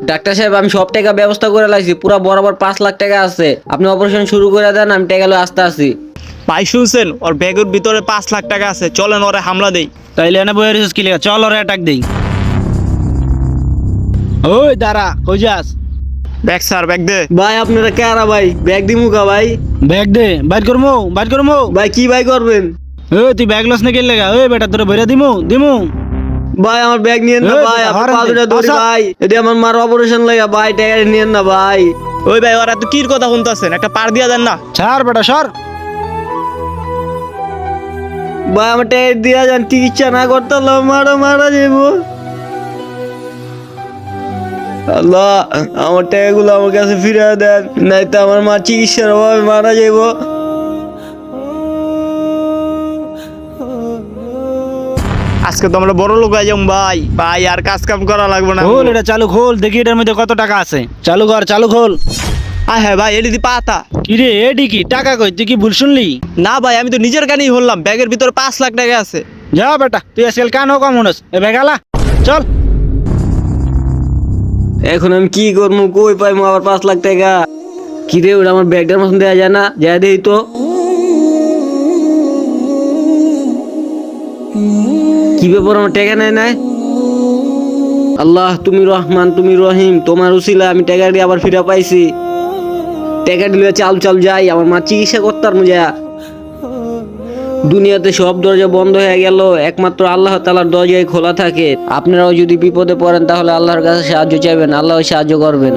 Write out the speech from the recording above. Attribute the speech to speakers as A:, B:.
A: Doctor সাহেব আমি সব টাকা ব্যবস্থা করে লাইছি, পুরা বরাবর 5 লাখ টাকা আছে। আপনি অপারেশন শুরু করে দেন, আমি টাকা লয়ে আসতে আসি।
B: ভাই শুনছেন, ওর ব্যাগের ভিতরে 5 লাখ টাকা আছে, চলেন ওরে হামলা দেই।
C: তাইলে এনে বইয়ের কি লেখা, চল ওরে অ্যাটাক দেই। ওই দাঁড়া, কই যাস?
B: ব্যাগ স্যার, ব্যাগ দে।
A: ভাই আপনারা কারা ভাই? ব্যাগ দিমু কা ভাই?
C: ব্যাগ দে, বাইর করমু, বাইর করমু।
A: ভাই কি ভাই করবেন?
C: ওই তুই ব্যাগ লস না কেন লেগা? ওই বেটা তোরে ভরে দিমু দিমু।
A: ভাই আমার ব্যাগ নিয়েন না
C: এই
A: ভাই,
C: বেটা,
A: আপনার
C: হরেন
A: পা
C: দে,
A: দুটা ধরি
C: আচ্ছা।
A: ভাই। এদি আমার মার অপারেশন লাগা ভাই, টাকা নিয়েন না ভাই।
B: ওই ভাই, ওরা তো কির কথা শুনতেছেন, একটা পার দিয়া দেন না।
C: ছাড় বেটা সর।
A: ভাই আমার টাকা দিয়া যান, চিকিৎসা না করতে হলে মারা মারা যাবো। আল্লাহ আমার টাকাগুলো আমার কাছে ফিরে দেন, নাই তো আমার মা চিকিৎসার অভাবে মারা যাবো।
B: আজকে তো আমরা বড় লোক আইজাম ভাই। ভাই আর কাজ কাম করা লাগবে না।
C: খোল এটা, চালু খোল, দেখি এটার মধ্যে কত টাকা আছে। চালু কর, চালু খোল।
B: আয় হ্যাঁ ভাই, এটি দি পাতা।
C: কি রে এডি কি টাকা কই? তুই কি ভুল শুনলি?
B: না ভাই, আমি তো নিজের কানেই হলাম, ব্যাগের ভিতরে 5 লাখ টাকা আছে।
C: যা বেটা, তুই আজকাল কান কম মনস। এ ব্যাগ আলা, চল।
A: এখন আমি কি করবো, কই পাইমু আবার 5 লাখ টাকা? কি রে ওটা আমার ব্যাগটার মতন দেওয়া যায় না? যায় দেই তো। কি ব্যাপার, আমার টাকা নেয় নাই? আল্লাহ তুমি রহমান, তুমি রহিম, তোমার উসিলা আমি টাকা দিয়ে আবার ফিরে পাইছি। টাকা দিলে চাল চাল যাই, আমার মা চিকিৎসা করতার মুজা। দুনিয়াতে সব দরজা বন্ধ হয়ে গেল, একমাত্র আল্লাহ তাআলার দরজাই খোলা থাকে। আপনারাও যদি বিপদে পড়েন তাহলে আল্লাহর কাছে সাহায্য চাইবেন, আল্লাহ সাহায্য করবেন।